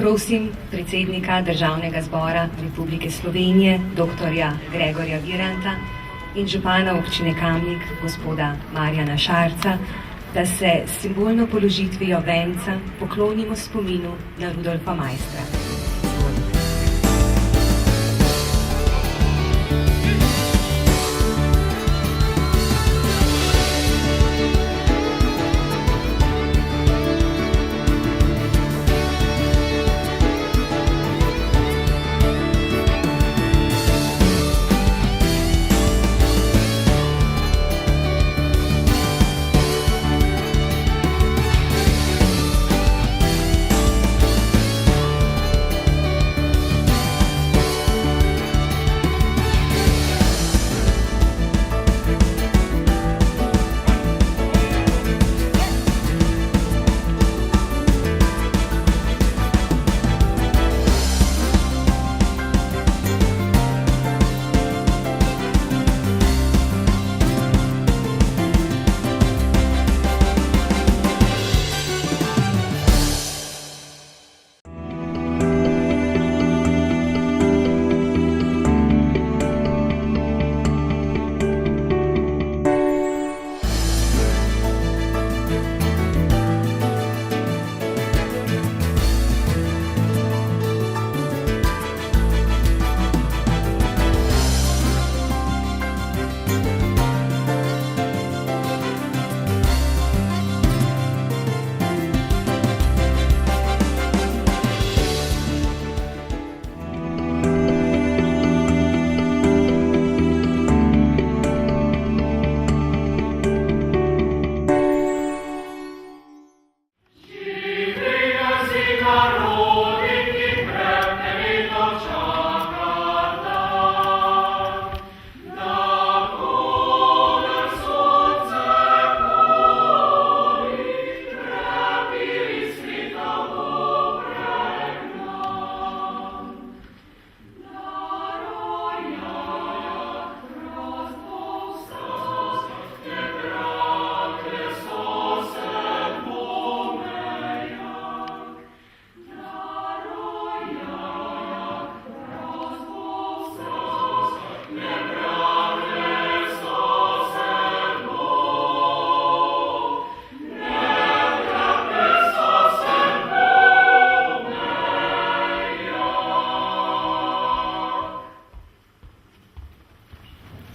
Prosim predsednika Državnega zbora Republike Slovenije, dr. Gregorja Viranta in župana občine Kamnik, gospoda Marjana Šarca, da se s simbolno položitvijo venca poklonimo spominu na Rudolfa Maistra.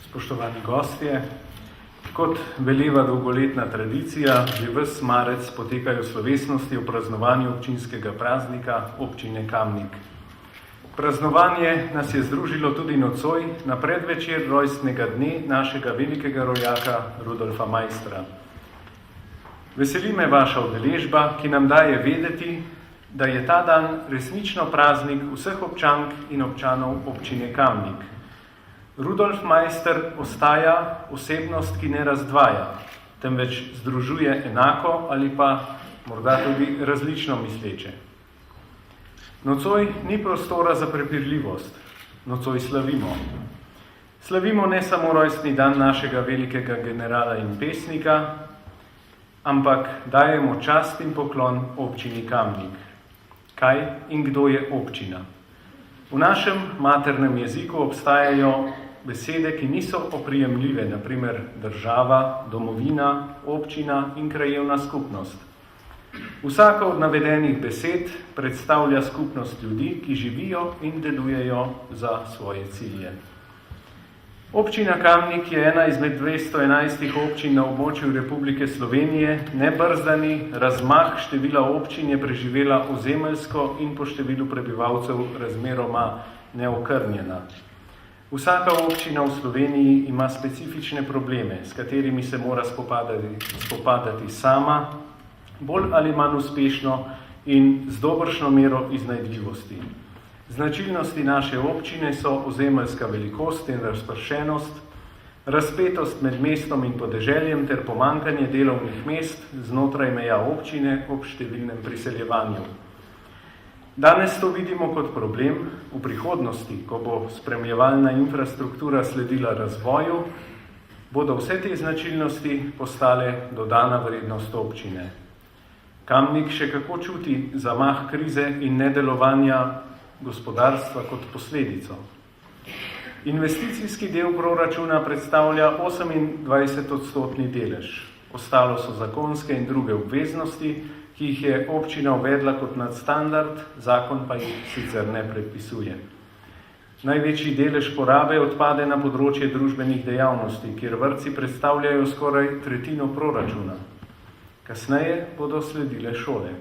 Spoštovani gostje, kot veleva dolgoletna tradicija, že ves marec potekajo slovesnosti o praznovanju občinskega praznika občine Kamnik. Praznovanje nas je združilo tudi nocoj na predvečer rojstnega dne našega velikega rojaka Rudolfa Maistra. Veseli me vaša udeležba, ki nam daje vedeti, da je ta dan resnično praznik vseh občank in občanov občine Kamnik. Rudolf Maister ostaja osebnost, ki ne razdvaja, temveč združuje enako ali pa morda tudi različno misleče. Nocoj ni prostora za prepirljivost, nocoj slavimo. Slavimo ne samo rojstni dan našega velikega generala in pesnika, ampak dajemo čast in poklon občini Kamnik. Kaj in kdo je občina? V našem maternem jeziku obstajajo besede, ki niso oprijemljive, na primer država, domovina, občina in krajevna skupnost. Vsaka od navedenih besed predstavlja skupnost ljudi, ki živijo in delujejo za svoje cilje. Občina Kamnik je ena izmed 211 občin na območju Republike Slovenije. Nebrzdani razmah števila občin je preživela ozemeljsko in po številu prebivalcev razmeroma neokrnjena. Vsaka občina v Sloveniji ima specifične probleme, s katerimi se mora spopadati sama, bolj ali manj uspešno in z dobršno mero iznajdljivosti. Značilnosti naše občine so ozemeljska velikost in razpršenost, razpetost med mestom in podeželjem ter pomanjkanje delovnih mest znotraj meja občine ob številnem priseljevanju. Danes to vidimo kot problem, v prihodnosti, ko bo spremljevalna infrastruktura sledila razvoju, bodo vse te značilnosti postale dodana vrednost občine. Kamnik še kako čuti zamah krize in nedelovanja gospodarstva kot posledico. Investicijski del proračuna predstavlja 28% delež. Ostalo so zakonske in druge obveznosti, ki jih je občina uvedla kot nadstandard, zakon pa jih sicer ne predpisuje. Največji delež porabe odpade na področje družbenih dejavnosti, kjer vrtci predstavljajo skoraj tretjino proračuna. Kasneje bodo sledile šole.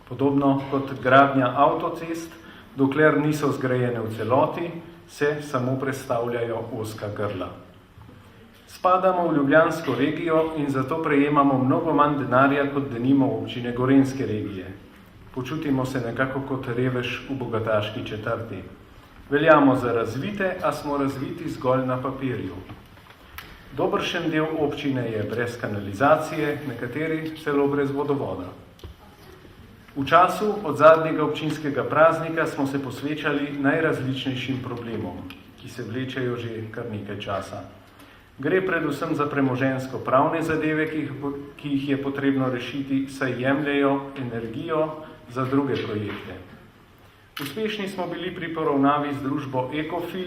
Podobno kot gradnja avtocest, dokler niso zgrajene v celoti, se samo predstavljajo ozka grla. Spadamo v Ljubljansko regijo in zato prejemamo mnogo manj denarja kot denimo občine Gorenjske regije. Počutimo se nekako kot revež v bogataški četrti. Veljamo za razvite, a smo razviti zgolj na papirju. Dobršen del občine je brez kanalizacije, nekateri celo brez vodovoda. V času od zadnjega občinskega praznika smo se posvečali najrazličnejšim problemom, ki se vlečejo že kar nekaj časa. Gre predvsem za premoženjsko-pravne zadeve, ki jih je potrebno rešiti, saj jemljejo energijo za druge projekte. Uspešni smo bili pri poravnavi z družbo Ecofil,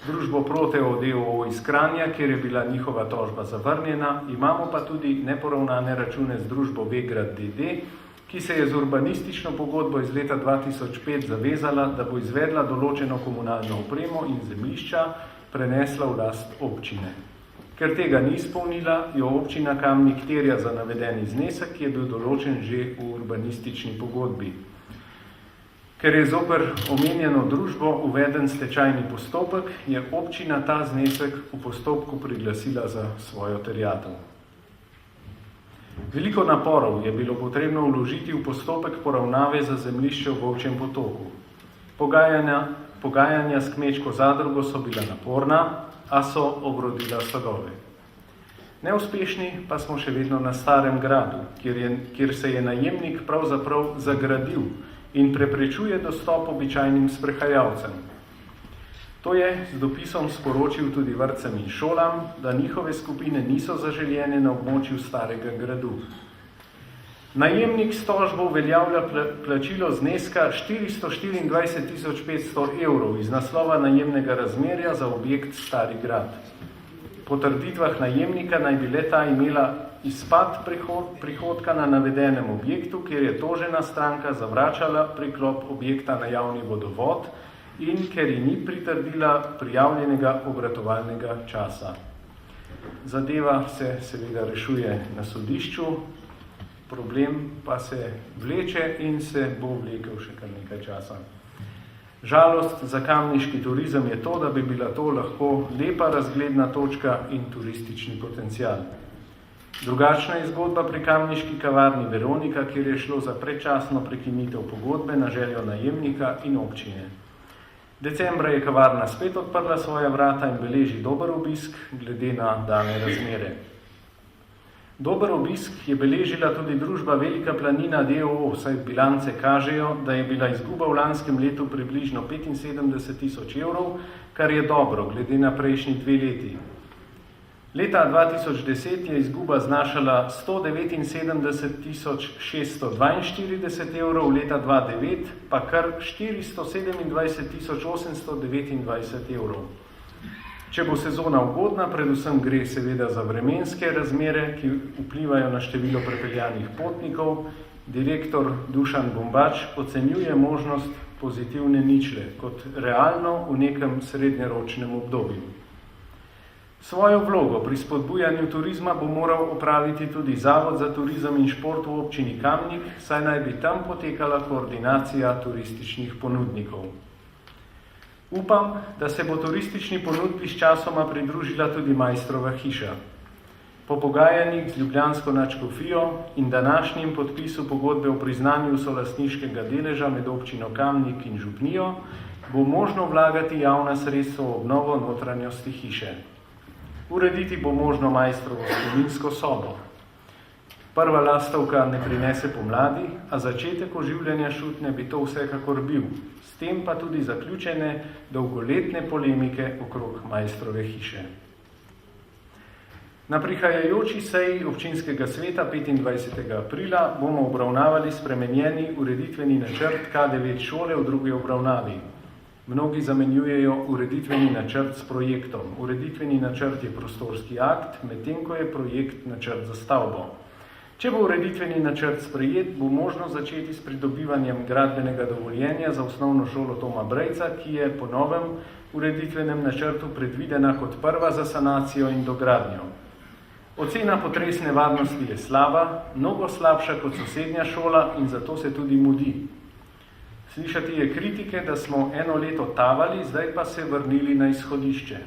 družbo Proteo d.o.o. iz Kranja, kjer je bila njihova tožba zavrnjena, imamo pa tudi neporavnane račune z družbo Vegrad d.d., ki se je z urbanistično pogodbo iz leta 2005 zavezala, da bo izvedla določeno komunalno opremo in zemljišča prenesla v last občine. Ker tega ni izpolnila, jo občina Kamnik terja za navedeni znesek, ki je bil določen že v urbanistični pogodbi. Ker je zoper omenjeno družbo uveden stečajni postopek, je občina ta znesek v postopku priglasila za svojo terjatev. Veliko naporov je bilo potrebno vložiti v postopek poravnave za zemljišče v Volčjem potoku. Pogajanja s kmečko zadrugo so bila naporna, a so obrodila sadove. Neuspešni pa smo še vedno na Starem gradu, kjer se je najemnik pravzaprav zagradil in preprečuje dostop običajnim sprehajalcem. To je z dopisom sporočil tudi vrtcem in šolam, da njihove skupine niso zaželjene na območju Starega gradu. Najemnik s tožbo uveljavlja plačilo zneska 424.500 evrov iz naslova najemnega razmerja za objekt Stari grad. Po trditvah najemnika naj bi le-ta imela izpad prihodka na navedenem objektu, kjer je tožena stranka zavračala priklop objekta na javni vodovod in ker ji ni pritrdila prijavljenega obratovalnega časa. Zadeva se seveda rešuje na sodišču, problem pa se vleče in se bo vlekel še kar nekaj časa. Žalost za kamniški turizem je to, da bi bila to lahko lepa razgledna točka in turistični potencial. Drugačna je zgodba pri kamniški kavarni Veronika, kjer je šlo za predčasno prekinitev pogodbe na željo najemnika in občine. Decembra je kavarna spet odprla svoja vrata in beleži dober obisk glede na dane razmere. Dober obisk je beležila tudi družba Velika planina d.o.o., saj bilance kažejo, da je bila izguba v lanskem letu približno 75.000 evrov, kar je dobro glede na prejšnji 2 leti. Leta 2010 je izguba znašala 179.642 evrov, leta 2009 pa kar 427.829 evrov. Če bo sezona ugodna, predvsem gre seveda za vremenske razmere, ki vplivajo na število prepeljanih potnikov, direktor Dušan Bombač ocenjuje možnost pozitivne ničle kot realno v nekem srednjeročnem obdobju. Svojo vlogo pri spodbujanju turizma bo moral opraviti tudi Zavod za turizem in šport v občini Kamnik, saj naj bi tam potekala koordinacija turističnih ponudnikov. Upam, da se bo turistični ponudbi s časoma pridružila tudi Maistrova hiša. Po pogajanjih z ljubljansko nadškofijo in današnjim podpisu pogodbe o priznanju solastniškega deleža med občino Kamnik in župnijo bo možno vlagati javna sredstva v obnovo notranjosti hiše. Urediti bo možno Maistrovo spominsko sobo. Prva lastovka ne prinese pomladi, a začetek oživljanja Šutne bi to vsekakor bil, s tem pa tudi zaključene dolgoletne polemike okrog Maistrove hiše. Na prihajajoči seji občinskega sveta 25. aprila bomo obravnavali spremenjeni ureditveni načrt K9 šole v drugi obravnavi. Mnogi zamenjujejo ureditveni načrt s projektom. Ureditveni načrt je prostorski akt, medtem ko je projekt načrt za stavbo. Če bo ureditveni načrt sprejet, bo možno začeti s pridobivanjem gradbenega dovoljenja za osnovno šolo Toma Brejca, ki je po novem ureditvenem načrtu predvidena kot prva za sanacijo in dogradnjo. Ocena potresne varnosti je slaba, mnogo slabša kot sosednja šola in zato se tudi mudi. Slišati je kritike, da smo eno leto tavali, zdaj pa se vrnili na izhodišče.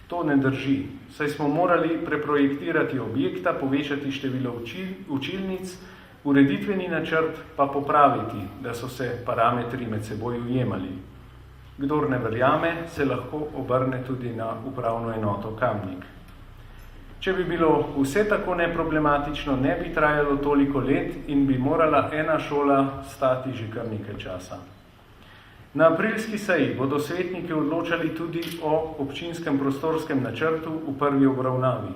To ne drži, saj smo morali preprojektirati objekta, povečati število učilnic, ureditveni načrt pa popraviti, da so se parametri med seboj ujemali. Kdor ne verjame, se lahko obrne tudi na upravno enoto Kamnik. Če bi bilo vse tako neproblematično, ne bi trajalo toliko let in bi morala ena šola stati že kar nekaj časa. Na aprilski seji bodo svetniki odločali tudi o občinskem prostorskem načrtu v prvi obravnavi.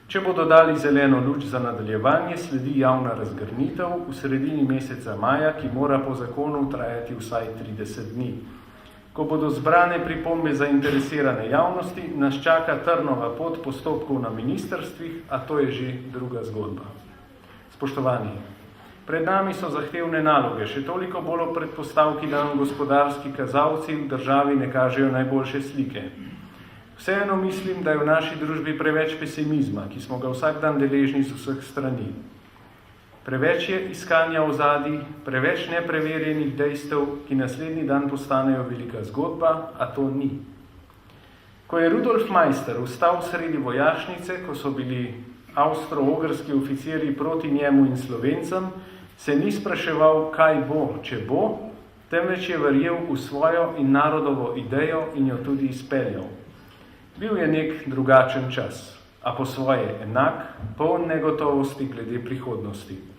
Če bodo dali zeleno luč za nadaljevanje, sledi javna razgrnitev v sredini meseca maja, ki mora po zakonu trajati vsaj 30 dni. Ko bodo zbrane pripombe zainteresirane javnosti, nas čaka trnova pot postopkov na ministrstvih, a to je že druga zgodba. Spoštovani, pred nami so zahtevne naloge, še toliko bolj ob predpostavki, da nam gospodarski kazalci v državi ne kažejo najboljše slike. Vseeno mislim, da je v naši družbi preveč pesimizma, ki smo ga vsak dan deležni z vseh strani. Preveč je iskanja ozadij, preveč nepreverjenih dejstev, ki naslednji dan postanejo velika zgodba, a to ni. Ko je Rudolf Meister vstal sredi vojašnice, ko so bili avstro-ogrski oficirji proti njemu in Slovencem, se ni spraševal, kaj bo, če bo, temveč je verjel v svojo in narodovo idejo in jo tudi izpeljal. Bil je nek drugačen čas, a po svoje enak, poln negotovosti glede prihodnosti.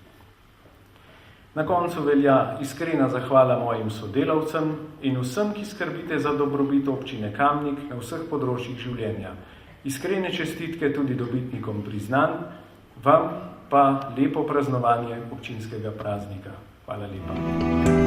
Na koncu velja iskrena zahvala mojim sodelavcem in vsem, ki skrbite za dobrobit občine Kamnik na vseh področjih življenja. Iskrene čestitke tudi dobitnikom priznanj, vam pa lepo praznovanje občinskega praznika. Hvala lepa.